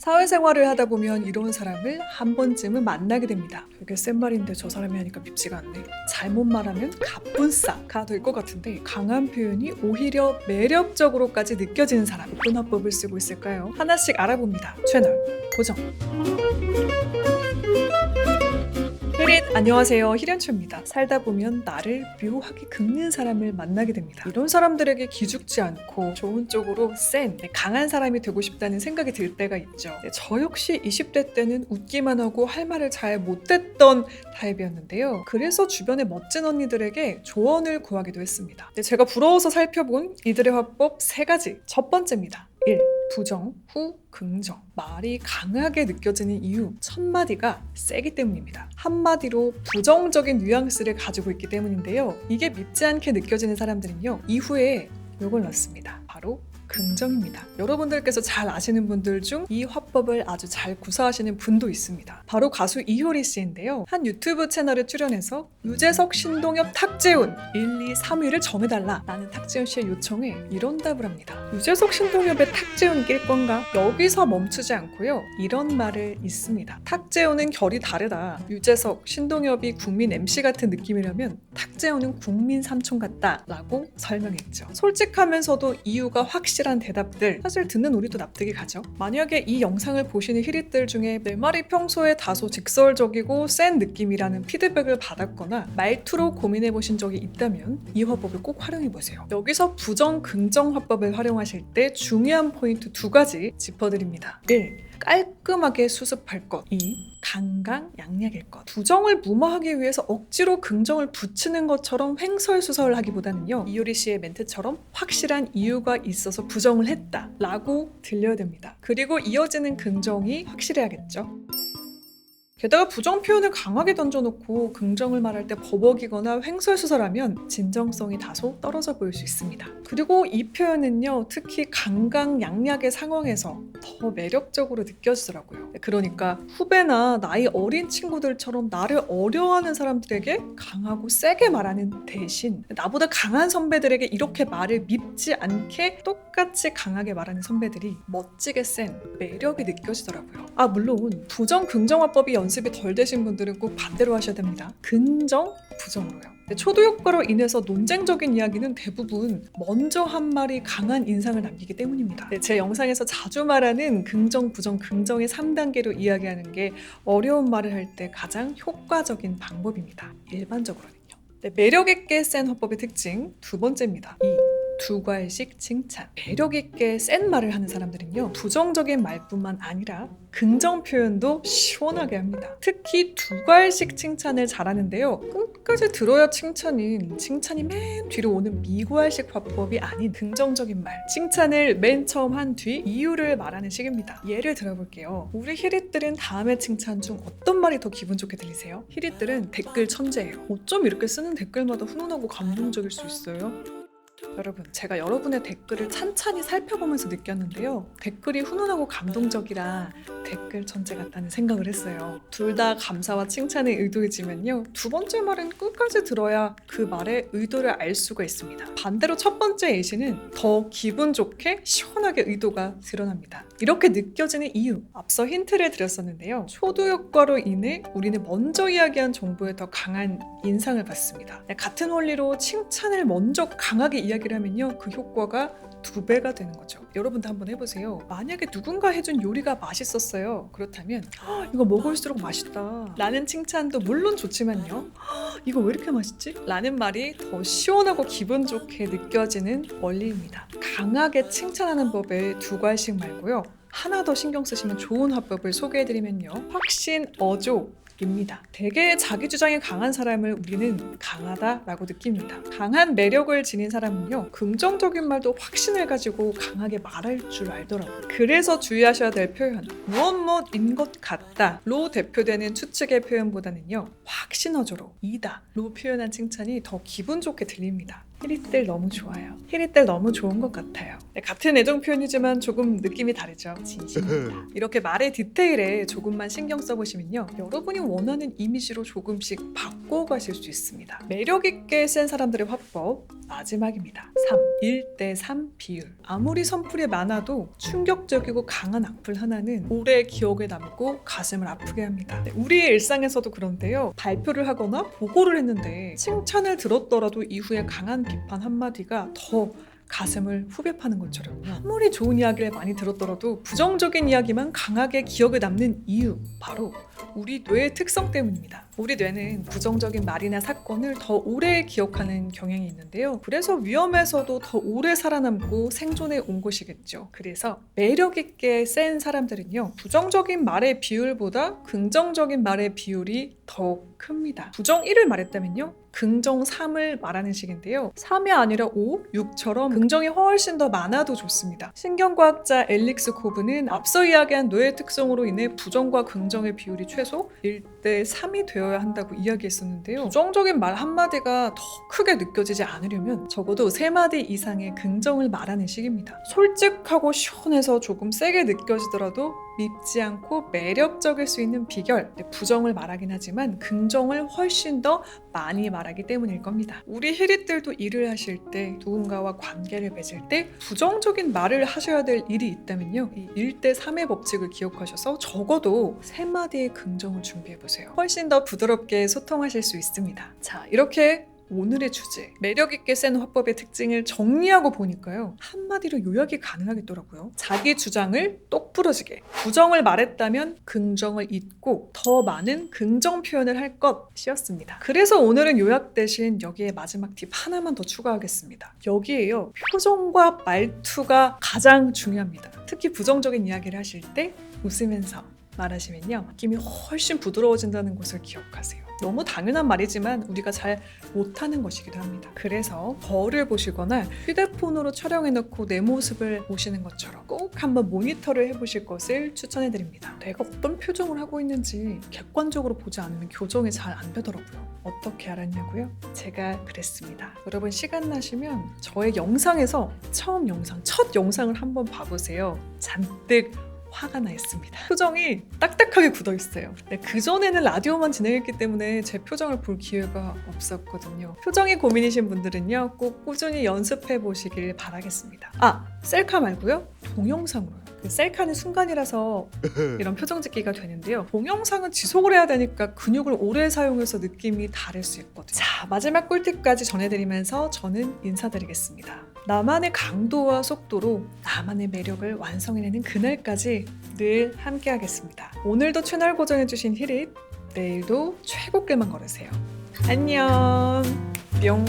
사회생활을 하다 보면 이런 사람을 한 번쯤은 만나게 됩니다. 되게 센 말인데 저 사람이 하니까 밉지가 않네. 잘못 말하면 갑분싸가 될 것 같은데 강한 표현이 오히려 매력적으로까지 느껴지는 사람, 어떤 화법을 쓰고 있을까요? 하나씩 알아봅니다. 채널 고정. 히릿, 안녕하세요. 히렌초입니다. 살다 보면 나를 묘하게 긁는 사람을 만나게 됩니다. 이런 사람들에게 기죽지 않고 좋은 쪽으로 센, 강한 사람이 되고 싶다는 생각이 들 때가 있죠. 저 역시 20대 때는 웃기만 하고 할 말을 잘 못했던 타입이었는데요. 그래서 주변의 멋진 언니들에게 조언을 구하기도 했습니다. 제가 부러워서 살펴본 이들의 화법 3가지. 첫 번째입니다. 1. 부정, 후, 긍정. 말이 강하게 느껴지는 이유 첫 마디가 세기 때문입니다. 한마디로 부정적인 뉘앙스를 가지고 있기 때문인데요. 이게 밉지 않게 느껴지는 사람들은요, 이후에 요걸 넣습니다. 바로 긍정입니다. 여러분들께서 잘 아시는 분들 중 이 화법을 아주 잘 구사하시는 분도 있습니다. 바로 가수 이효리 씨인데요. 한 유튜브 채널에 출연해서 유재석, 신동엽, 탁재훈 1, 2, 3위를 정해달라 라는 탁재훈 씨의 요청에 이런 답을 합니다. 유재석, 신동엽의 탁재훈 낄 건가? 여기서 멈추지 않고요. 이런 말을 있습니다. 탁재훈은 결이 다르다. 유재석, 신동엽이 국민 MC 같은 느낌이라면 탁재훈은 국민 삼촌 같다 라고 설명했죠. 솔직하면서도 이유가 확실한 대답들, 사실 듣는 우리도 납득이 가죠. 만약에 이 영상을 보시는 히릿들 중에 내 말이 평소에 다소 직설적이고 센 느낌이라는 피드백을 받았거나 말투로 고민해 보신 적이 있다면 이 화법을 꼭 활용해 보세요. 여기서 부정, 긍정 화법을 활용하실 때 중요한 포인트 2가지 짚어드립니다. 1. 깔끔하게 수습할 것. 2. 강강약약일 것. 부정을 무마하기 위해서 억지로 긍정을 붙이는 것처럼 횡설수설 하기보다는요, 이효리 씨의 멘트처럼 확실한 이유가 있어서 부정을 했다 라고 들려야 됩니다. 그리고 이어지는 긍정이 확실해야겠죠. 게다가 부정 표현을 강하게 던져놓고 긍정을 말할 때 버벅이거나 횡설수설하면 진정성이 다소 떨어져 보일 수 있습니다. 그리고 이 표현은요, 특히 강강약약의 상황에서 더 매력적으로 느껴지더라고요. 그러니까 후배나 나이 어린 친구들처럼 나를 어려워하는 사람들에게 강하고 세게 말하는 대신 나보다 강한 선배들에게 이렇게 말을 밉지 않게 똑같이 강하게 말하는 선배들이 멋지게 센 매력이 느껴지더라고요. 물론 부정 긍정 화법이 연습이 덜 되신 분들은 꼭 반대로 하셔야 됩니다. 긍정, 부정으로요. 초도 효과로 인해서 논쟁적인 이야기는 대부분 먼저 한 말이 강한 인상을 남기기 때문입니다. 제 영상에서 자주 말하는 긍정, 부정, 긍정의 3단계로 이야기하는 게 어려운 말을 할 때 가장 효과적인 방법입니다. 일반적으로는요. 매력 있게 센 화법의 특징 2번째입니다. 2. 두괄식 칭찬. 매력 있게 센 말을 하는 사람들은요, 부정적인 말뿐만 아니라 긍정 표현도 시원하게 합니다. 특히 두괄식 칭찬을 잘하는데요, 끝까지 들어야 칭찬이 맨 뒤로 오는 미괄식 화법이 아닌 긍정적인 말, 칭찬을 맨 처음 한 뒤 이유를 말하는 식입니다. 예를 들어볼게요. 우리 히릿들은 다음의 칭찬 중 어떤 말이 더 기분 좋게 들리세요? 히릿들은 댓글 천재예요. 어쩜 이렇게 쓰는 댓글마다 훈훈하고 감동적일 수 있어요? 여러분, 제가 여러분의 댓글을 찬찬히 살펴보면서 느꼈는데요, 댓글이 훈훈하고 감동적이라 댓글 천재 같다는 생각을 했어요. 둘 다 감사와 칭찬의 의도이지만요, 2번째 말은 끝까지 들어야 그 말의 의도를 알 수가 있습니다. 반대로 첫 번째 예시는 더 기분 좋게 시원하게 의도가 드러납니다. 이렇게 느껴지는 이유, 앞서 힌트를 드렸었는데요, 초도 효과로 인해 우리는 먼저 이야기한 정보에 더 강한 인상을 받습니다. 같은 원리로 칭찬을 먼저 강하게 이야기를 하면요, 그 효과가 2배가 되는 거죠. 여러분도 한번 해보세요. 만약에 누군가 해준 요리가 맛있었어요. 그렇다면 이거 먹을수록 맛있다 라는 칭찬도 물론 좋지만요, 이거 왜 이렇게 맛있지? 라는 말이 더 시원하고 기분 좋게 느껴지는 원리입니다. 강하게 칭찬하는 법에 두괄식 말고요, 하나 더 신경 쓰시면 좋은 화법을 소개해드리면요, 확신어조 입니다. 되게 자기 주장이 강한 사람을 우리는 강하다라고 느낍니다. 강한 매력을 지닌 사람은요, 긍정적인 말도 확신을 가지고 강하게 말할 줄 알더라고요. 그래서 주의하셔야 될 표현, 무엇무엇인 것 같다로 대표되는 추측의 표현보다는요, 확신어조로 이다로 표현한 칭찬이 더 기분 좋게 들립니다. 히릿들 너무 좋아요. 히릿들 너무 좋은 것 같아요. 네, 같은 애정 표현이지만 조금 느낌이 다르죠. 진심입니다. 이렇게 말의 디테일에 조금만 신경 써보시면요, 여러분이 원하는 이미지로 조금씩 바꿔가실 수 있습니다. 매력있게 센 사람들의 화법 마지막입니다. 3. 1대3 비율. 아무리 선풀이 많아도 충격적이고 강한 악플 하나는 오래 기억에 남고 가슴을 아프게 합니다. 네, 우리의 일상에서도 그런데요, 발표를 하거나 보고를 했는데 칭찬을 들었더라도 이후에 강한 비판 한마디가 더 가슴을 후벼 파는 것처럼요. 아무리 좋은 이야기를 많이 들었더라도 부정적인 이야기만 강하게 기억에 남는 이유, 바로 우리 뇌의 특성 때문입니다. 우리 뇌는 부정적인 말이나 사건을 더 오래 기억하는 경향이 있는데요. 그래서 위험에서도 더 오래 살아남고 생존해 온 것이겠죠. 그래서 매력 있게 센 사람들은요, 부정적인 말의 비율보다 긍정적인 말의 비율이 더 큽니다. 부정 1을 말했다면요, 긍정 3을 말하는 식인데요. 3이 아니라 5, 6처럼 긍정이 훨씬 더 많아도 좋습니다. 신경과학자 앨릭스 코브는 앞서 이야기한 뇌의 특성으로 인해 부정과 긍정의 비율이 최소 1대3이 되어야 한다고 이야기했었는데요. 부정적인 말 한마디가 더 크게 느껴지지 않으려면 적어도 3마디 이상의 긍정을 말하는 식입니다. 솔직하고 시원해서 조금 세게 느껴지더라도 밉지 않고 매력적일 수 있는 비결, 부정을 말하긴 하지만 긍정을 훨씬 더 많이 말하기 때문일 겁니다. 우리 히릿들도 일을 하실 때, 누군가와 관계를 맺을 때 부정적인 말을 하셔야 될 일이 있다면요, 이 1대3의 법칙을 기억하셔서 적어도 3마디의 긍정을 준비해보세요. 훨씬 더 부드럽게 소통하실 수 있습니다. 자, 이렇게 오늘의 주제, 매력있게 센 화법의 특징을 정리하고 보니까요, 한마디로 요약이 가능하겠더라고요. 자기 주장을 똑부러지게, 부정을 말했다면 긍정을 잊고 더 많은 긍정 표현을 할 것이었습니다. 그래서 오늘은 요약 대신 여기에 마지막 팁 하나만 더 추가하겠습니다. 여기에요, 표정과 말투가 가장 중요합니다. 특히 부정적인 이야기를 하실 때 웃으면서 말하시면요, 느낌이 훨씬 부드러워진다는 것을 기억하세요. 너무 당연한 말이지만 우리가 잘 못하는 것이기도 합니다. 그래서 거울을 보시거나 휴대폰으로 촬영해놓고 내 모습을 보시는 것처럼 꼭 한번 모니터를 해보실 것을 추천해드립니다. 내가 어떤 표정을 하고 있는지 객관적으로 보지 않으면 교정이 잘 안 되더라고요. 어떻게 알았냐고요? 제가 그랬습니다. 여러분 시간 나시면 저의 영상에서 첫 영상을 한번 봐보세요. 잔뜩 화가 나 있습니다. 표정이 딱딱하게 굳어 있어요. 네, 그전에는 라디오만 진행했기 때문에 제 표정을 볼 기회가 없었거든요. 표정이 고민이신 분들은요, 꼭 꾸준히 연습해 보시길 바라겠습니다. 아, 셀카 말고요, 동영상으로요. 셀카는 순간이라서 이런 표정 짓기가 되는데요, 동영상은 지속을 해야 되니까 근육을 오래 사용해서 느낌이 다를 수 있거든요. 자, 마지막 꿀팁까지 전해드리면서 저는 인사드리겠습니다. 나만의 강도와 속도로 나만의 매력을 완성해내는 그날까지 늘 함께하겠습니다. 오늘도 채널 고정해주신 히릿, 내일도 최고길만 걸으세요. 안녕. 뿅.